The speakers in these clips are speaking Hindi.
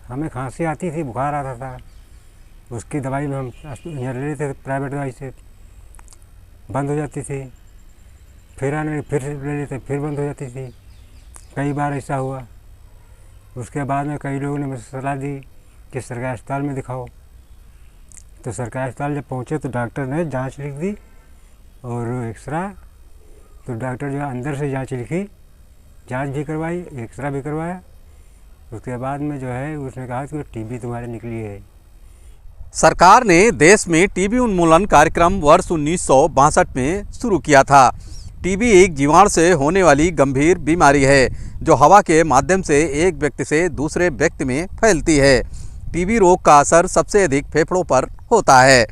हमें खांसी आती थी, बुखार आता था, उसकी दवाई में हम यहाँ ले लेते थे प्राइवेट दवाई से, बंद हो जाती थी, फिर आने फिर ले लेते, फिर बंद हो जाती थी। कई बार ऐसा हुआ। उसके बाद में कई लोगों ने मुझे सलाह दी कि सरकारी अस्पताल में दिखाओ। तो सरकारी अस्पताल जब पहुँचे तो डॉक्टर ने जांच लिख दी और एक्सरा। तो डॉक्टर जो है अंदर से जांच लिखी, जांच भी करवाई, एक्सरा भी करवाया। उसके बाद में जो है उसने कहा कि टीबी तुम्हारे निकली है। सरकार ने देश में टीबी उन्मूलन कार्यक्रम वर्ष 1962 में शुरू किया था। टीबी एक जीवाणु से होने वाली गंभीर बीमारी है जो हवा के माध्यम से एक व्यक्ति से दूसरे व्यक्ति में फैलती है। टीबी रोग का असर सबसे अधिक फेफड़ों पर होता है,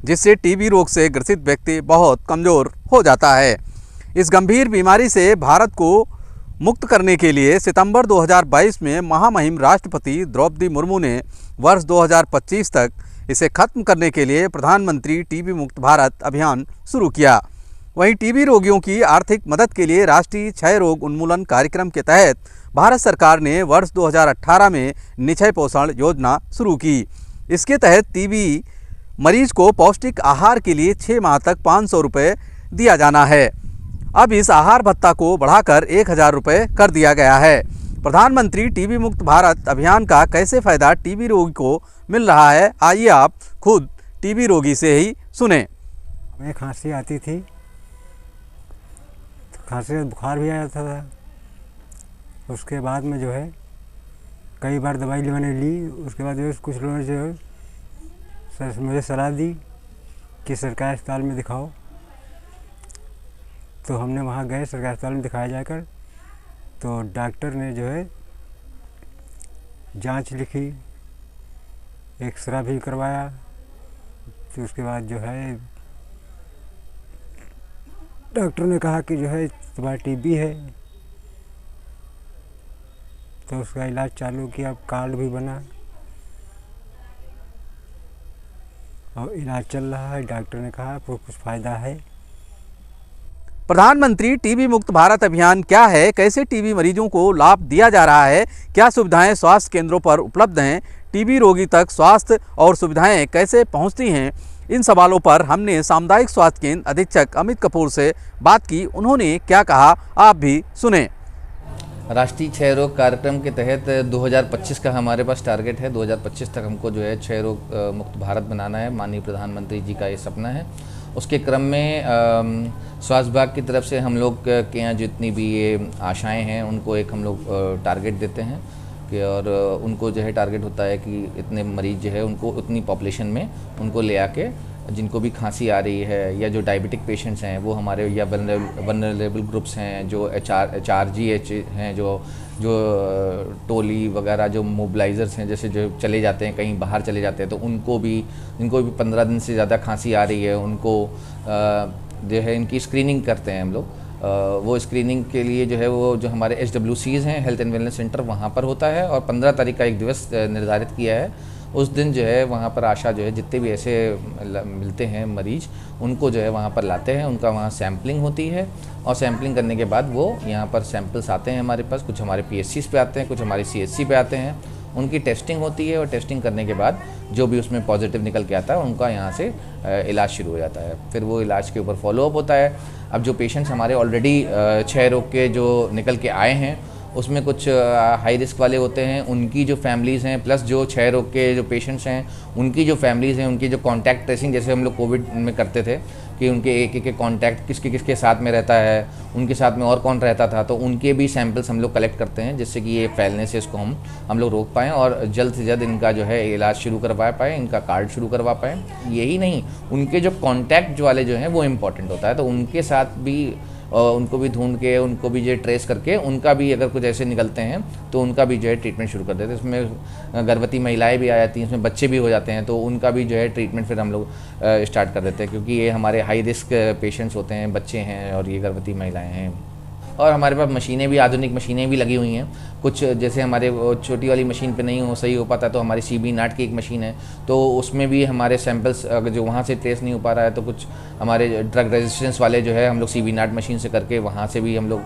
जिससे टीबी रोग से ग्रसित व्यक्ति बहुत कमज़ोर हो जाता है। इस गंभीर बीमारी से भारत को मुक्त करने के लिए सितंबर 2022 में महामहिम राष्ट्रपति द्रौपदी मुर्मू ने वर्ष 2025 तक इसे खत्म करने के लिए प्रधानमंत्री टीबी मुक्त भारत अभियान शुरू किया। वहीं टीबी रोगियों की आर्थिक मदद के लिए राष्ट्रीय क्षय रोग उन्मूलन कार्यक्रम के तहत भारत सरकार ने वर्ष 2018 में निक्षय पोषण योजना शुरू की। इसके तहत टीबी मरीज को पौष्टिक आहार के लिए 6 माह तक 500 रुपये दिया जाना है। अब इस आहार भत्ता को बढ़ाकर 1000 रुपये कर दिया गया है। प्रधानमंत्री टीबी मुक्त भारत अभियान का कैसे फ़ायदा टीबी रोगी को मिल रहा है, आइए आप खुद टीबी रोगी से ही सुने। हमें खांसी आती थी, खांसी में बुखार भी आ जाता था। उसके बाद में जो है कई बार दवाई मैंने ली। उसके बाद जो है कुछ लोगों ने जो है मुझे सलाह दी कि सरकारी अस्पताल में दिखाओ। तो हमने वहाँ गए, सरकारी अस्पताल में दिखाया जाकर। तो डॉक्टर ने जो है जांच लिखी, एक्सरा भी करवाया। तो उसके बाद जो है डॉक्टर ने कहा कि जो है तुम्हारा टीबी है। तो उसका इलाज चालू किया, कार्ड भी बना और इलाज चल रहा है। डॉक्टर ने कहा आपको कुछ फ़ायदा है। प्रधानमंत्री टीबी मुक्त भारत अभियान क्या है, कैसे टीबी मरीजों को लाभ दिया जा रहा है, क्या सुविधाएं स्वास्थ्य केंद्रों पर उपलब्ध हैं, टीबी रोगी तक स्वास्थ्य और सुविधाएं कैसे पहुंचती हैं, इन सवालों पर हमने सामुदायिक स्वास्थ्य केंद्र अधीक्षक अमित कपूर से बात की। उन्होंने क्या कहा, आप भी सुने। राष्ट्रीय क्षय रोग कार्यक्रम के तहत 2025 का हमारे पास टारगेट है। 2025 तक हमको जो है क्षय रोग मुक्त भारत बनाना है। माननीय प्रधानमंत्री जी का ये सपना है। उसके क्रम में स्वास्थ्य विभाग की तरफ से हम लोग के यहाँ जितनी भी ये आशाएं हैं उनको एक हम लोग टारगेट देते हैं कि और उनको जो है टारगेट होता है कि इतने मरीज जो है उनको उतनी पॉपुलेशन में उनको ले आके जिनको भी खांसी आ रही है या जो डायबिटिक पेशेंट्स हैं वो हमारे या वनरेबल ग्रुप्स हैं, जो HRGH हैं, जो टोली वगैरह जो मोबिलाइजर्स हैं, जैसे जो चले जाते हैं कहीं बाहर चले जाते हैं तो उनको भी 15 दिन से ज़्यादा खांसी आ रही है उनको जो है इनकी स्क्रीनिंग करते हैं हम लोग। वो स्क्रीनिंग के लिए जो है वो जो हमारे HWCs हैं, हेल्थ एंड वेलनेस सेंटर, वहाँ पर होता है और 15 तारीख का एक दिवस निर्धारित किया है। उस दिन जो है वहाँ पर आशा जो है जितने भी ऐसे मिलते हैं मरीज उनको जो है वहाँ पर लाते हैं, उनका वहाँ सैम्पलिंग होती है और सैम्पलिंग करने के बाद वो यहाँ पर सैंपल्स आते हैं हमारे पास। कुछ हमारे PSCs पे आते हैं, कुछ हमारे CHC पे आते हैं, उनकी टेस्टिंग होती है और टेस्टिंग करने के बाद जो भी उसमें पॉजिटिव निकल के आता है उनका यहाँ से इलाज शुरू हो जाता है। फिर वो इलाज के ऊपर फॉलोअप होता है। अब जो पेशेंट्स हमारे ऑलरेडी क्षय रोग के जो निकल के आए हैं उसमें कुछ हाई रिस्क वाले होते हैं, उनकी जो फैमिलीज़ हैं, प्लस जो क्षय रोग के जो पेशेंट्स हैं उनकी जो फैमिलीज़ हैं, उनकी जो कॉन्टैक्ट ट्रेसिंग जैसे हम लोग कोविड में करते थे कि उनके एक कॉन्टैक्ट किसके साथ में रहता है, उनके साथ में और कौन रहता था, तो उनके भी सैंपल्स हम लोग कलेक्ट करते हैं जिससे कि ये फैलने से इसको हम लोग रोक पाएँ और जल्द से जल्द इनका जो है इलाज शुरू करवा पाएँ, इनका कार्ड शुरू करवा पाएँ। यही नहीं, उनके जो कॉन्टैक्ट वाले जो हैं वो इम्पॉर्टेंट होता है, तो उनके साथ भी उनको भी ढूंढ के उनको भी जो ट्रेस करके उनका भी अगर कुछ ऐसे निकलते हैं तो उनका भी जो है ट्रीटमेंट शुरू कर देते हैं। इसमें गर्भवती महिलाएं भी आ जाती हैं, इसमें बच्चे भी हो जाते हैं तो उनका भी जो है ट्रीटमेंट फिर हम लोग स्टार्ट कर देते हैं, क्योंकि ये हमारे हाई रिस्क पेशेंट्स होते हैं, बच्चे हैं और ये गर्भवती महिलाएं हैं। और हमारे पास मशीनें भी, आधुनिक मशीनें भी लगी हुई हैं। कुछ जैसे हमारे छोटी वाली मशीन पे नहीं सही हो पाता तो हमारी CB नाट की एक मशीन है, तो उसमें भी हमारे सैंपल्स अगर जो वहाँ से ट्रेस नहीं हो पा रहा है तो कुछ हमारे ड्रग रेजिस्टेंस वाले जो है हम लोग CB नाट मशीन से करके वहाँ से भी हम लोग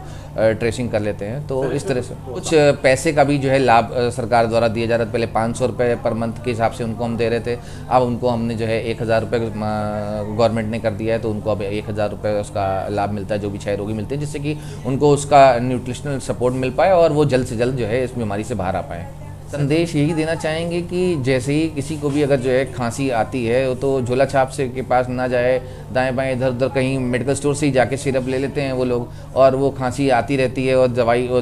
ट्रेसिंग कर लेते हैं। तो इस तरह से कुछ पैसे का भी जो है लाभ सरकार द्वारा दिया जा रहा था। पहले 500 रुपये पर मंथ के हिसाब से उनको हम दे रहे थे, अब उनको हमने जो है 1000 रुपये गवर्नमेंट ने कर दिया है, तो उनको अब 1000 रुपये उसका लाभ मिलता है जो भी क्षय रोगी मिलते हैं, जिससे कि उनको उसका न्यूट्रिशनल सपोर्ट मिल पाए और वो जल्द से जल्द जो है इस बीमारी से बाहर आ पाए। संदेश यही देना चाहेंगे कि जैसे ही किसी को भी अगर जो है खांसी आती है तो झोला छाप से के पास ना जाए, दाएं बाएं इधर उधर कहीं मेडिकल स्टोर से ही जाके सिरप ले लेते हैं वो लोग, और वो खांसी आती रहती है और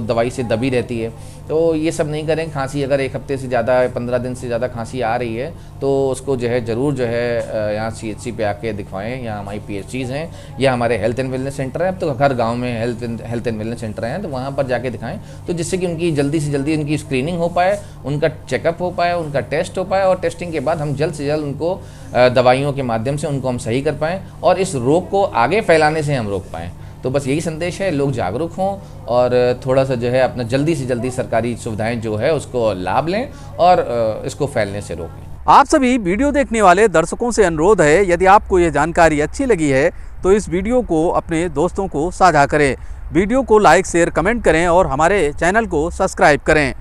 दवाई से दबी रहती है। तो ये सब नहीं करें। खांसी अगर 1 हफ्ते से ज़्यादा, 15 दिन से ज़्यादा खांसी आ रही है तो उसको जो है ज़रूर जो है यहाँ CHC पे आके दिखवाएं। यहाँ हमारी PHCs हैं या हमारे हेल्थ एंड वेलनेस सेंटर है, अब तो हर गांव में हेल्थ एंड वेलनेस सेंटर हैं, तो वहाँ पर जाके दिखाएं, तो जिससे कि उनकी जल्दी से जल्दी उनकी स्क्रीनिंग हो पाए, उनका चेकअप हो पाए, उनका टेस्ट हो पाए, और टेस्टिंग के बाद हम जल्द से जल्द उनको दवाइयों के माध्यम से उनको हम सही कर पाएँ और इस रोग को आगे फैलाने से हम रोक पाएँ। तो बस यही संदेश है, लोग जागरूक हों और थोड़ा सा जो है अपना जल्दी से जल्दी सरकारी सुविधाएं जो है उसको लाभ लें और इसको फैलने से रोकें। आप सभी वीडियो देखने वाले दर्शकों से अनुरोध है, यदि आपको ये जानकारी अच्छी लगी है तो इस वीडियो को अपने दोस्तों को साझा करें, वीडियो को लाइक शेयर कमेंट करें और हमारे चैनल को सब्सक्राइब करें।